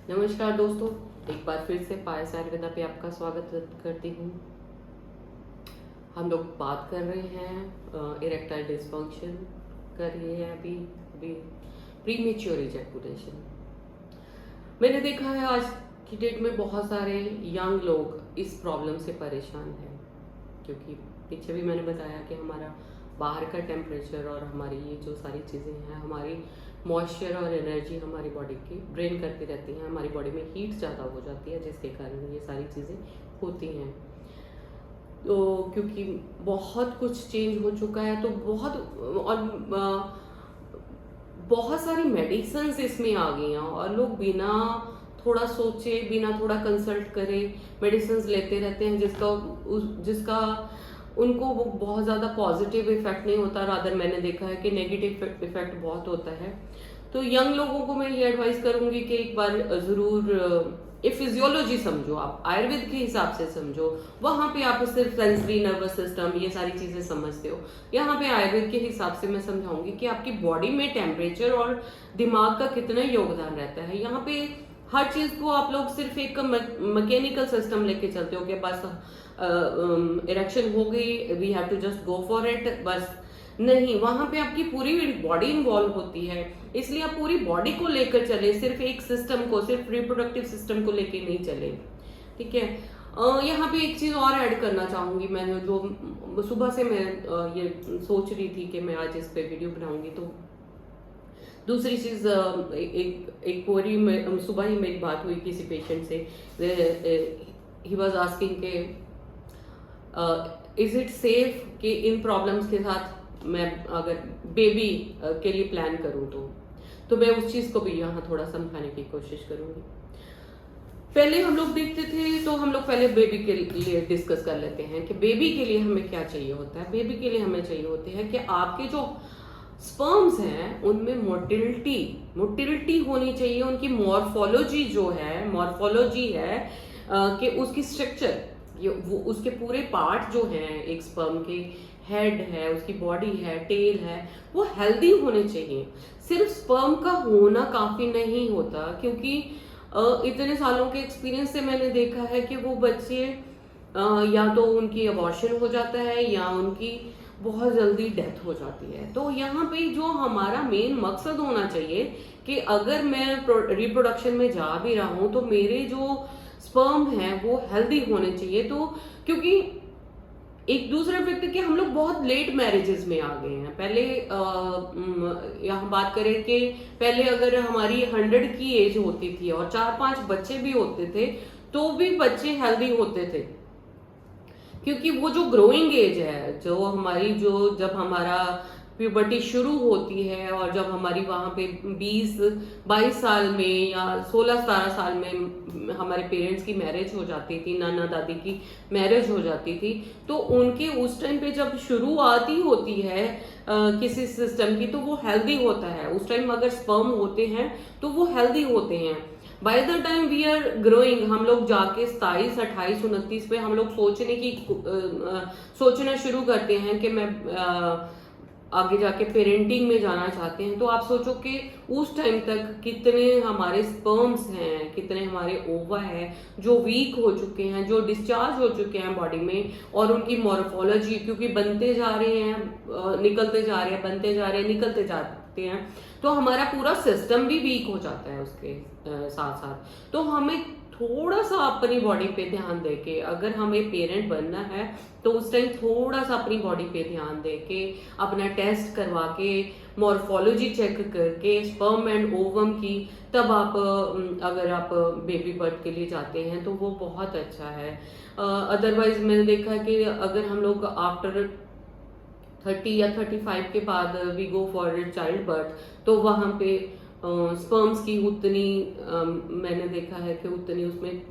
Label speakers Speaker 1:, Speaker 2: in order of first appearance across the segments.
Speaker 1: नमस्कार दोस्तों, एक बार फिर से पायस आयुर्वेदा पे आपका स्वागत करती हूँ। हम लोग बात कर रहे हैं इरेक्टाइल डिसफंक्शन कर रहे हैं अभी अभी प्रीमेच्योर इजैकुलेशन। मैंने देखा है आज की डेट में बहुत सारे यंग लोग इस प्रॉब्लम से परेशान हैं, क्योंकि पीछे भी मैंने बताया कि हमारा बाहर का टेम्परेचर और हमारी ये जो सारी चीज़ें हैं, हमारी मॉइस्चर और एनर्जी हमारी बॉडी की ड्रेन करती रहती हैं, हमारी बॉडी में हीट ज़्यादा हो जाती है, जिसके कारण ये सारी चीज़ें होती हैं। तो क्योंकि बहुत कुछ चेंज हो चुका है, तो बहुत सारी मेडिसिन्स इसमें आ गई हैं और लोग बिना थोड़ा सोचे, बिना थोड़ा कंसल्ट करे मेडिसिन्स लेते रहते हैं, जिसका उनको वो बहुत ज़्यादा पॉजिटिव इफेक्ट नहीं होता, रादर मैंने देखा है कि नेगेटिव इफेक्ट बहुत होता है। तो यंग लोगों को मैं ये एडवाइस करूंगी कि एक बार ज़रूर ये फिजियोलॉजी समझो, आप आयुर्वेद के हिसाब से समझो। वहां पे आप सिर्फ सेंसरी नर्वस सिस्टम ये सारी चीजें समझते हो, यहाँ पे आयुर्वेद के हिसाब से मैं समझाऊंगी कि आपकी बॉडी में टेम्परेचर और दिमाग का कितना योगदान रहता है। यहाँ पे हर चीज को आप लोग सिर्फ एक मैकेनिकल सिस्टम लेके चलते हो कि बस इरेक्शन हो गई, we have to just go for it, बस नहीं, वहां पे आपकी पूरी बॉडी इन्वॉल्व होती है। इसलिए आप पूरी बॉडी को लेकर चले, सिर्फ एक सिस्टम को, सिर्फ रिप्रोडक्टिव सिस्टम को लेकर नहीं चले। ठीक है। यहाँ पे एक चीज और ऐड करना चाहूंगी, मैंने जो सुबह से मैं ये सोच रही थी कि मैं आज इस पे वीडियो बनाऊंगी। तो दूसरी चीज, एक पूरी सुबह ही मेरी बात हुई किसी पेशेंट से, ही वाज आस्किंग के इज इट सेफ कि इन प्रॉब्लम्स के साथ मैं अगर बेबी के लिए प्लान करूं तो मैं उस चीज को भी यहाँ थोड़ा समझाने की कोशिश करूंगी। पहले हम लोग देखते थे, तो हम लोग पहले बेबी के लिए डिस्कस कर लेते हैं कि बेबी के लिए हमें क्या चाहिए होता है। बेबी के लिए हमें चाहिए होते हैं कि आपके जो स्पर्म्स हैं उनमें मोटिलिटी होनी चाहिए, उनकी मॉर्फोलॉजी है कि उसकी स्ट्रक्चर, वो उसके पूरे पार्ट जो हैं, एक स्पर्म के हेड है, उसकी बॉडी है, टेल है, वो हेल्दी होने चाहिए। सिर्फ स्पर्म का होना काफी नहीं होता, क्योंकि इतने सालों के एक्सपीरियंस से मैंने देखा है कि वो बच्चे या तो उनकी अबॉर्शन हो जाता है या उनकी बहुत जल्दी डेथ हो जाती है। तो यहाँ पे जो हमारा मेन मकसद होना चाहिए कि अगर मैं रिप्रोडक्शन में जा भी रहा हूँ तो मेरे जो स्पर्म है वो हेल्दी होने चाहिए। तो क्योंकि एक दूसरे व्यक्ति के हम लोग बहुत लेट मैरिजेस में आ गए हैं। पहले यहाँ बात करें कि पहले अगर हमारी 100 की एज होती थी और 4-5 बच्चे भी होते थे, तो भी बच्चे हेल्दी होते थे, क्योंकि वो जो ग्रोइंग एज है, जो हमारी जब हमारा प्यूबर्टी शुरू होती है और जब हमारी वहां पे 20-22 साल में या 16-17 साल में हमारे पेरेंट्स की मैरिज हो जाती थी, नाना दादी की मैरिज हो जाती थी, तो उनके उस टाइम पे जब शुरुआत ही होती है किसी सिस्टम की, तो वो हेल्दी होता है। उस टाइम अगर स्पर्म होते हैं तो वो हेल्दी होते हैं। By the time we are growing, हम लोग जाके 27, 28, 29 पे हम लोग सोचना शुरू करते हैं कि मैं आगे जाके पेरेंटिंग में जाना चाहते हैं। तो आप सोचो कि उस टाइम तक कितने हमारे स्पर्म्स हैं, कितने हमारे ओवा है जो वीक हो चुके हैं, जो डिस्चार्ज हो चुके हैं बॉडी में, और उनकी मॉर्फोलॉजी, क्योंकि बनते जा रहे हैं, निकलते जा रहे हैं, बनते जा रहे हैं, निकलते जाते हैं, तो हमारा पूरा सिस्टम भी वीक हो जाता है उसके साथ साथ। तो हमें थोड़ा सा अपनी बॉडी पे ध्यान देके, अगर हमें पेरेंट बनना है तो उस टाइम थोड़ा सा अपनी बॉडी पे ध्यान देके, अपना टेस्ट करवा के, मॉर्फोलॉजी चेक करके, स्पर्म एंड ओवम की, तब आप अगर आप बेबी बर्थ के लिए जाते हैं तो वो बहुत अच्छा है। अदरवाइज मैंने देखा कि अगर हम लोग आफ्टर 30 या 35 के बाद we go for child birth, तो वहाँ पे स्पर्म्स की उतनी मैंने देखा है कि उतनी उसमें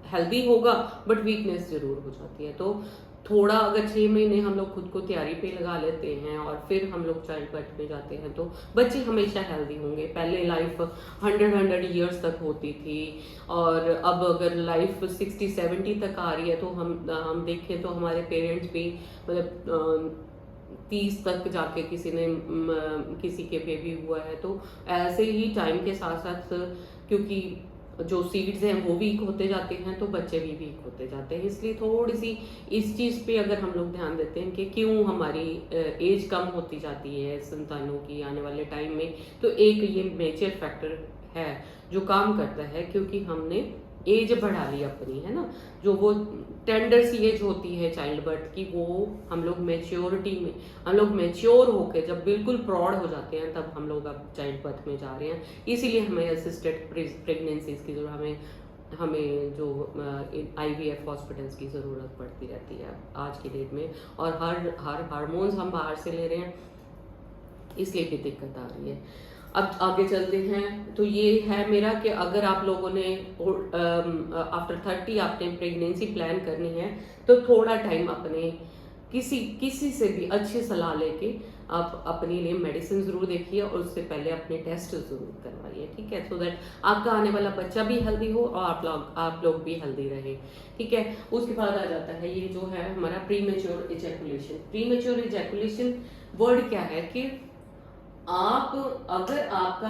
Speaker 1: हेल्दी होगा, बट वीकनेस जरूर हो जाती है। तो थोड़ा अगर 6 महीने हम लोग खुद को तैयारी पे लगा लेते हैं और फिर हम लोग चाइल्ड बर्थ में जाते हैं, तो बच्चे हमेशा हेल्दी होंगे। पहले लाइफ 100 ईयर्स तक होती थी, और अब अगर लाइफ 60-70 तक आ रही है, तो हम देखें तो हमारे पेरेंट्स भी मतलब 30 तक जाके किसी के बेबी हुआ है। तो ऐसे ही टाइम के साथ साथ क्योंकि जो सीड्स हैं वो वीक होते जाते हैं तो बच्चे भी वीक होते जाते हैं। इसलिए थोड़ी सी इस चीज़ पे अगर हम लोग ध्यान देते हैं कि क्यों हमारी एज कम होती जाती है संतानों की आने वाले टाइम में, तो एक ये मेजर फैक्टर है जो काम करता है, क्योंकि हमने एज बढ़ा ली अपनी, है ना। जो वो टेंडर सी एज होती है चाइल्ड बर्थ की, वो हम लोग मेच्योरिटी में, हम लोग मेच्योर होके जब बिल्कुल प्रौढ़ हो जाते हैं तब हम लोग अब चाइल्ड बर्थ में जा रहे हैं। इसीलिए हमें असिस्टेड प्रेगनेंसीज की जरूरत, हमें जो IVF हॉस्पिटल्स की ज़रूरत पड़ती रहती है आज की डेट में, और हर हार्मोन्स हम बाहर से ले रहे हैं, इसलिए भी दिक्कत आ रही है। अब आगे चलते हैं, तो ये है मेरा कि अगर आप लोगों ने आफ्टर 30 आपने प्रेगनेंसी प्लान करनी है तो थोड़ा टाइम अपने किसी से भी अच्छी सलाह लेके आप अपने लिए मेडिसिन ज़रूर देखिए, और उससे पहले अपने टेस्ट ज़रूर करवाइए, ठीक है, सो दैट आपका आने वाला बच्चा भी हेल्दी हो और आप लोग भी हेल्दी रहे, ठीक है। उसके बाद आ जाता है ये जो है हमारा premature ejaculation. Premature ejaculation word क्या है कि अगर आपका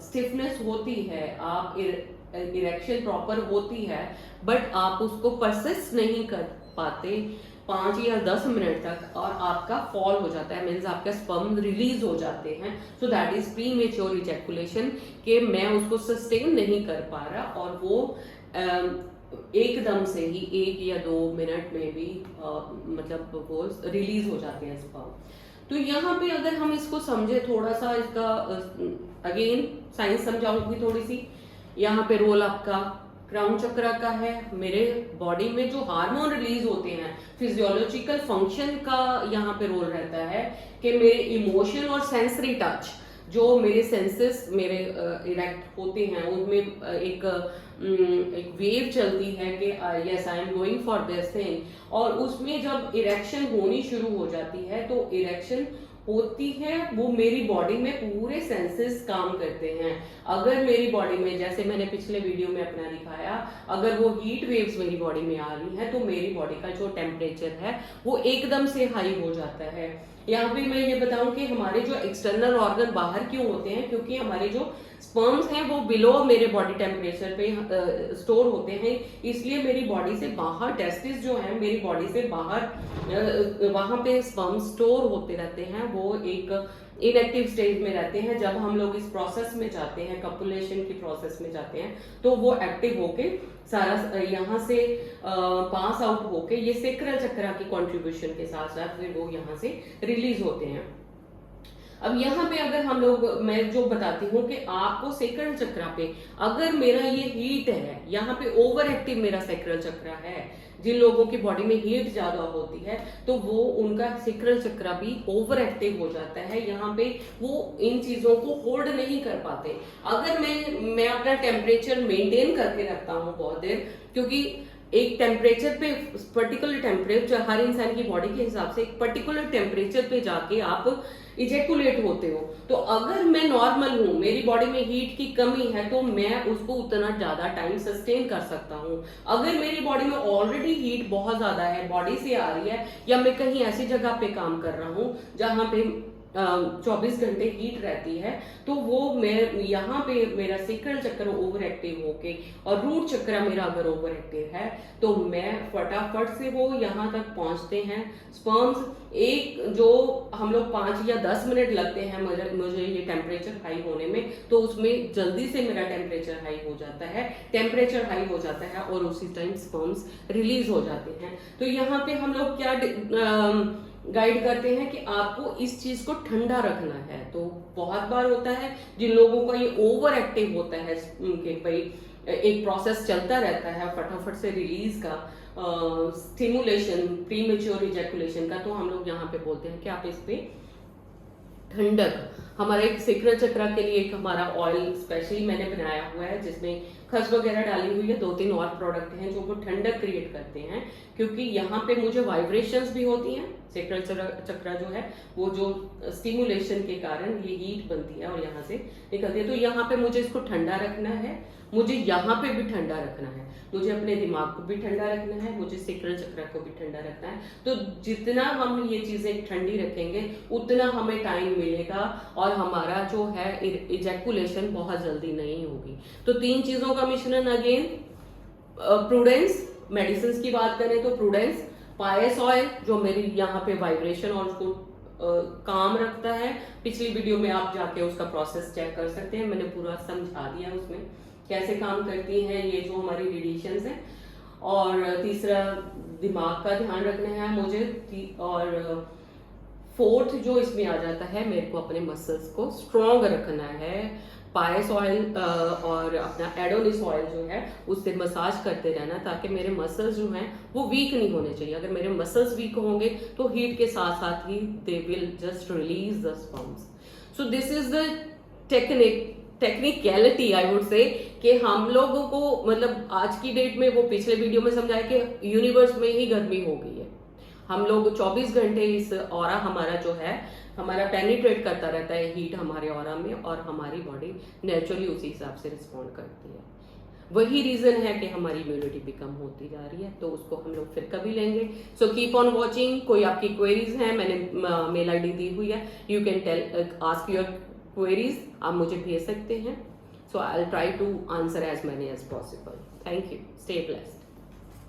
Speaker 1: स्टिफनेस होती है, आप इरेक्शन प्रॉपर होती है, बट आप उसको परसिस्ट नहीं कर पाते 5 या 10 मिनट तक, और आपका फॉल हो जाता है, मीन्स आपका स्पर्म रिलीज हो जाते हैं, so that is premature ejaculation, कि मैं उसको सस्टेन नहीं कर पा रहा और वो एकदम से ही 1 या 2 मिनट में भी मतलब वो रिलीज हो जाते हैं स्पर्म। तो यहाँ पे अगर हम इसको समझे थोड़ा सा, इसका अगेन साइंस समझाऊंगी थोड़ी सी। यहाँ पे रोल आपका क्राउन चक्र का है। मेरे बॉडी में जो हार्मोन रिलीज होते हैं, फिजियोलॉजिकल फंक्शन का यहाँ पे रोल रहता है कि मेरे इमोशन और सेंसरी टच, जो मेरे सेंसेस मेरे इरेक्ट होते हैं, उनमें एक वेव चलती है कि yes I am going for this thing, और उसमें जब इरेक्शन होनी शुरू हो जाती है तो इरेक्शन होती है, वो मेरी बॉडी में पूरे सेंसेस काम करते हैं। अगर मेरी बॉडी में, जैसे मैंने पिछले वीडियो में अपना दिखाया, अगर वो हीट वेव्स मेरी बॉडी में आ रही हैं तो मेरी बॉडी का जो टेम्परेचर है वो एकदम से हाई हो जाता है। यहाँ पे मैं ये बताऊं कि हमारे जो एक्सटर्नल ऑर्गन बाहर क्यों होते हैं, क्योंकि हमारे जो स्पर्म्स हैं वो बिलो मेरे बॉडी टेम्परेचर पे स्टोर होते हैं, इसलिए मेरी बॉडी से बाहर, टेस्टिस जो है मेरी बॉडी से बाहर, वहां पे स्पर्म स्टोर होते रहते हैं, वो एक इनएक्टिव स्टेज में रहते हैं। जब हम लोग इस प्रोसेस में जाते हैं, कपुलेशन की प्रोसेस में जाते हैं, तो वो एक्टिव होके सारा यहाँ से पास आउट होके ये सेक्रल चक्र की कंट्रीब्यूशन के साथ साथ फिर वो यहाँ से रिलीज होते हैं। अब यहाँ पे अगर हम लोग, मैं जो बताती हूँ कि आपको सेक्रल चक्र पे, अगर मेरा ये हीट है, यहाँ पे ओवर एक्टिव मेरा सेक्रल चक्र है, जिन लोगों की बॉडी में हीट ज्यादा होती है तो वो उनका सेक्रल चक्र भी ओवर एक्टिव हो जाता है, यहाँ पे वो इन चीजों को होल्ड नहीं कर पाते। अगर मैं अपना टेम्परेचर मेंटेन करके रखता हूँ बहुत देर, क्योंकि एक टेम्परेचर पे, पर्टिकुलर टेम्परेचर, हर इंसान की बॉडी के हिसाब से एक पर्टिकुलर टेम्परेचर पे जाके आप इजेकुलेट होते हो, तो अगर मैं नॉर्मल हूँ, मेरी बॉडी में हीट की कमी है, तो मैं उसको उतना ज्यादा टाइम सस्टेन कर सकता हूँ। अगर मेरी बॉडी में ऑलरेडी हीट बहुत ज्यादा है, बॉडी से आ रही है, या मैं कहीं ऐसी जगह पे काम कर रहा हूँ जहां पे 24 घंटे हीट रहती है, तो वो मैं यहाँ पे मेरा सेक्रल चक्र ओवर एक्टिव होके, और रूट चक्र मेरा अगर ओवर एक्टिव है, तो मैं फटाफट से वो यहाँ तक पहुंचते हैं स्पर्म्स। एक जो हम लोग 5 या 10 मिनट लगते हैं मुझे ये टेम्परेचर हाई होने में, तो उसमें जल्दी से मेरा टेम्परेचर हाई हो जाता है, टेम्परेचर हाई हो जाता है और उसी टाइम स्पर्म्स रिलीज हो जाते हैं। तो यहाँ पे हम लोग क्या गाइड करते हैं कि आपको इस चीज को ठंडा रखना है। तो बहुत बार होता है जिन लोगों का ये ओवर एक्टिव होता है कि भाई एक प्रोसेस चलता रहता है फटाफट से रिलीज का, स्टिमुलेशन, प्रीमेच्योर इजैकुलेशन का, तो हम लोग यहाँ पे बोलते हैं कि आप इस पे ठंडक, हमारे एक सेक्रल चक्र के लिए एक हमारा ऑयल स्पेशली मैंने बनाया हुआ है जिसमें खस वगैरह डाली हुई है, 2-3 और प्रोडक्ट हैं जो वो ठंडक क्रिएट करते हैं, क्योंकि यहाँ पे मुझे वाइब्रेशंस भी होती हैं। सेक्रल चक्र जो है वो जो स्टिमुलेशन के कारण ये हीट बनती है और यहाँ से निकलती है, तो यहाँ पे मुझे इसको ठंडा रखना है, मुझे यहाँ पे भी ठंडा रखना है, मुझे अपने दिमाग को भी ठंडा रखना है, मुझे सेक्रल चक्र को भी ठंडा रखना है। तो जितना हम ये चीजें ठंडी रखेंगे उतना हमें टाइम मिलेगा और हमारा जो है इजैकुलेशन बहुत जल्दी नहीं होगी। तो 3 चीजों का मिश्रण, अगेन प्रूडेंस, मेडिसिन की बात करें तो प्रूडेंस, पायस ऑयल जो मेरी यहाँ पे वाइब्रेशन और उसको काम रखता है। पिछली वीडियो में आप जाके उसका प्रोसेस चेक कर सकते हैं, मैंने पूरा समझा दिया उसमें कैसे काम करती हैं ये जो हमारी रेडिएशंस हैं। और तीसरा दिमाग का ध्यान रखना है मुझे, और फोर्थ जो इसमें आ जाता है, मेरे को अपने मसल्स को स्ट्रॉन्ग रखना है। पायस ऑयल और अपना एडोनिस ऑयल जो है उससे मसाज करते रहना, ताकि मेरे मसल्स जो हैं वो वीक नहीं होने चाहिए। अगर मेरे मसल्स वीक होंगे तो हीट के साथ साथ ही they will just release the sperms. So this is the technicality I would say, कि हम लोगों को मतलब आज की डेट में, वो पिछले वीडियो में समझाया कि यूनिवर्स में ही गर्मी हो गई है, हम लोग 24 घंटे इस ऑरा हमारा जो है हमारा पेनिट्रेट करता रहता है हीट हमारे ऑरा में, और हमारी बॉडी नेचुरली उसी हिसाब से रिस्पॉन्ड करती है। वही रीजन है कि हमारी इम्यूनिटी भी कम होती जा रही है, तो उसको हम लोग फिर कभी लेंगे। So keep on watching. कोई आपकी क्वेरीज हैं, मैंने मेल आईडी दी हुई है, you can tell ask your queries, आप मुझे भेज सकते हैं। So I will try to answer as many as possible. Thank you, stay blessed.